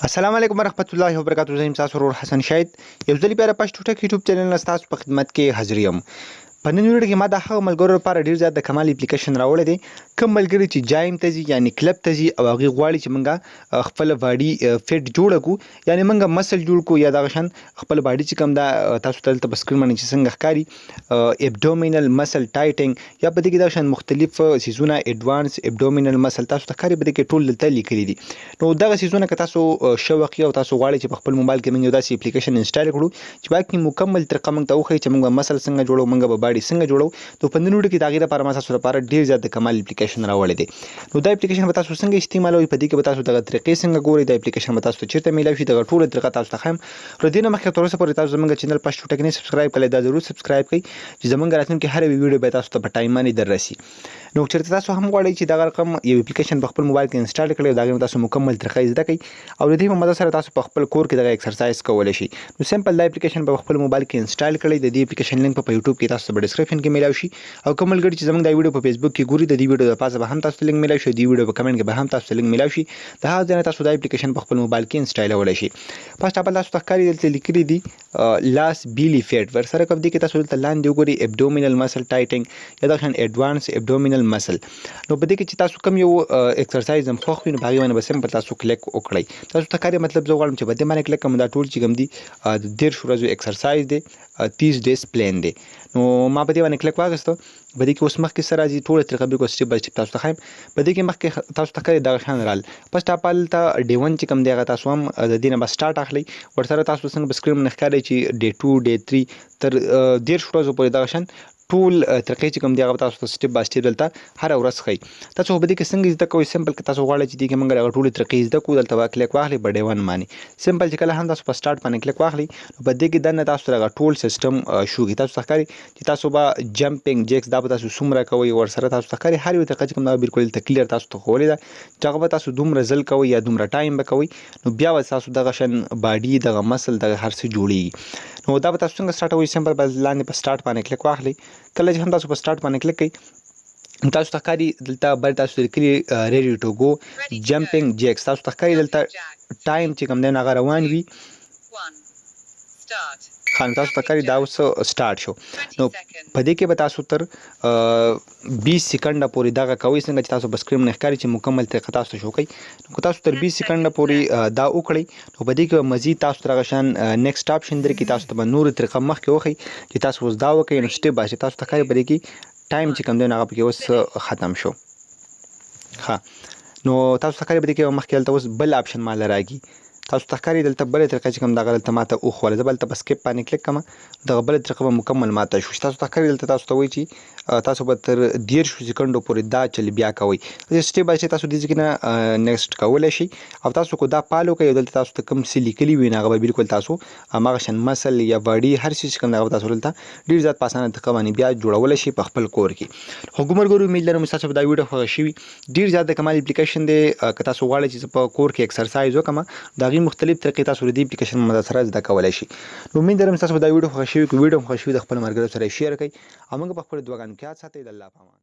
السلام علیکم ورحمت الله وبرکاتہ. زه یم تاسو ورور حسن شاهد. یو ځل بیا د پښتو ټک یوټیوب چینل نه تاسو په خدمت کې حاضر یم. په نن ویډیو کې ما د هغه ملګرو لپاره ډیر زیات د کمال اپلیکیشن راوړی دی. کوم ملګري چې جایم ته ځي یعنی کلب ته ځي او هغه غواړي چې موږ خپل باډي فټ جوړ کړو یعنی موږ مسل جوړ کړو یا دغه شان خپل باډي چې کوم دا تاسو ته په سکرین باندې چې څنګه ښکاري ابډومینل مسل ټایټینګ یا په دې کې دا شان مختلف سیزونه اډوانس ابډومینل مسل تاسو ته ښکاري په دې کې ټول دلته لیکلي دي. نو دغه سیزونه که تاسو شوق او تاسو غواړئ چې په خپل موبایل کې موږ داسې اپلیکیشن انسټال کړو چې باقي مکمل طریقه موږ ته وښیي چې موږ مسل څنګه جوړو موږ به باډي څنګه جوړو. نو په نن ویډیو کې د هغې لپاره ما تاسو لپاره ډېر زیات د کمال اپلیکیشن راوړی دی. نو دا اپلیکیشن به تاسو څنګه استعمالوئ په دې کې به تاسو دغه طریقې څنګه ګورئ دا اپلیکیشن به تاسو ته چېرته میلاو شي دغه ټوله طریقه تاسو ته ښیم. له دې نه مخکې تر اوسه پورې تاسو زموږ چینل پښتو ټک نه سبسکرایب کړئ دا ضرور سبسکرایب کړئ چې زموږ راتلونکې هره ویډیو به تاسو ته په ټایم باندې در رسي. نو چېرته تاسو هم غواړئ چې دغه رقم یو اپلیکیشن په خپل موبایل کې انسټال کړئ او د هغې تاسو مکمل طریقه زده کړئ او د دې په مدد سره تاسو په خپل کور کې دغه ایکسرسایز کولی شي. نو سمپل دا اپلیکیشن په خپل موبایل کې انسټال کړئ. د دې اپلیکیشن لینک په یوټیوب کې تاسو ته په ډسکرپشن کې میلاو شي او کوم ملګري چې زموږ دا ویډیو په فیسبوک کې ګوري د دې ویډیو د پاسه به هم تاسو ته لینک میلاو شي د ویډیو په کمنټ کې به هم تاسو ته لینک میلاو شي. د هغه ځای نه تاسو دا اپلیکیشن په خپل موبایل کې انسټالولی شي. فرسټ اپ تاسو ته ښکاري دلته لیکلي دي لاس بیلی فیټ ورسره کوم دي کې تاسو دلته لاندې وګورئ ابډومینل مسل ټایټینګ یا دغه شان اډوانس ابډومینل مسل. نو په دې کې چې تاسو کوم یو ایکسرسایز هم خوښ وي نو په هغې باندې به سمپل تاسو کلیک وکړئ. تاسو ته ښکاري مطلب زه غواړم چې په دې باندې کلیک کړم دا ټول چې کوم دي د 13 ورځو ایکسرسایز دی 30 ډیز پلان دی. نو ما په دې باندې کلیک واخیسته. په دې کې اوس مخکې څه راځي ټوله طریقه بالکل سټپ بای سټپ تاسو ته ښیم. په دې کې مخکې تاسو ته ښکاري دغه شان رال فرسټ اپ هلته ډے 1 چې کوم دی هغه تاسو هم د دې نه به سټارټ اخلئ. ورسره تاسو څنګه په سکرین باندې ښکاري چې ډے 2 ډے 3 تر 13 ورځو پورې دغه شان ټول طریقې چې کوم دی هغه تاسو ته سټپ بای سټپ دلته هره ورځ ښیي. تاسو په دې کې څنګه زده کوئ سمپل که تاسو غواړئ چې دې کې موږ هغه ټولې طریقې زده کړو دلته به کلیک واخلئ په ډے 1 باندې سمپل چې کله هم تاسو په سټارټ باندې کلیک واخلئ نو په دې کې دننه تاسو ته هغه ټول سیسټم شو کړي. تاسو ته ښکاري چې تاسو به جمپینګ جیکس دا به تاسو څومره کوئ ورسره تاسو ته ښکاري هر یو طریقه چې کوم دا بالکل دلته کلیر تاسو ته ښوولې ده چې هغه به تاسو دومره ځل کوئ یا دومره ټایم به کوئ نو بیا به تاسو دغه شان باډي دغه مسل دغه هر څه جوړېږي. نو دا به تاسو څنګه سټارټوئ سمپل به لاندې په سټارټ باندې کلیک واخلئ. کله چې هم تاسو په سټارټ باندې کلیک کوئ تاسو ته ښکاري دلته بل تاسو لیکلي ریډي ټو گو جمپینګ جیکس تاسو ته ښکاري دلته ټایم چې کوم دی نو هغه روان وي خان تاسو ته ښکاري دا اوس سټارټ شو. نو په دې کې به تاسو تر 20 سیکنډه پورې دغه کوئ څنګه چې تاسو په سکرین باندې ښکاري چې مکمل طریقه تاسو ته شو کوي. نو که تاسو تر 20 سیکنډه پورې دا وکړئ نو په دې کې مزید تاسو ته هغه شان نیکسټ آپشن درکړي تاسو ته به نورې طریقه مخکې وښیي چې تاسو اوس دا وکړئ نو سټپ بای سټپ تاسو ته ښکاري په دې کې ټایم چې کوم دی نو هغه پکې اوس ختم شو. ښه نو تاسو ته ښکاري په دې کې مخکې هلته اوس بل آپشن ماله راځي تاسو ته ښکاري دلته بله طریقه چې کوم دغه دلته ماته وښوله زه به هلته په سکپ باندې کلیک کړم دغه بله طریقه به مکمل ماته شو. تاسو ته ښکاري دلته تاسو ته وایي چې تاسو به تر 13 سیکنډو پورې دا چل بیا کوئ. سټپ بای سټپ تاسو دې ځای کې نه نیکسټ کولی شي او تاسو که دا فالو کوئ او دلته تاسو ته کوم څه لیکلي وي نو هغه به بالکل تاسو هماغه شان مسل یا باډي هر څه چې کوم دی هغه به تاسو دلته ډېر زیات په اسانه طریقه باندې بیا جوړولی شي په خپل کور کې. خو ګمرګورو امید لرم تاسو به دا ویډیو خوښه شوي ډېر زیات د کمال اپلیکیشن دی. که تاسو غواړئ چې زه په کور کې ایکسرسایز وکړم د هغې مختلف طریقې تاسو د دې اپلیکیشن مدد سره زده کولی شي. نو امید لرم تاسو به دا ویډیو خوښه شوي که ویډیو هم خوښه شوي د خپلو ملګرو سره یې شیر کړئ او موږ په خپلو دعاګانو کې یاد ساتئ. د الله په امان.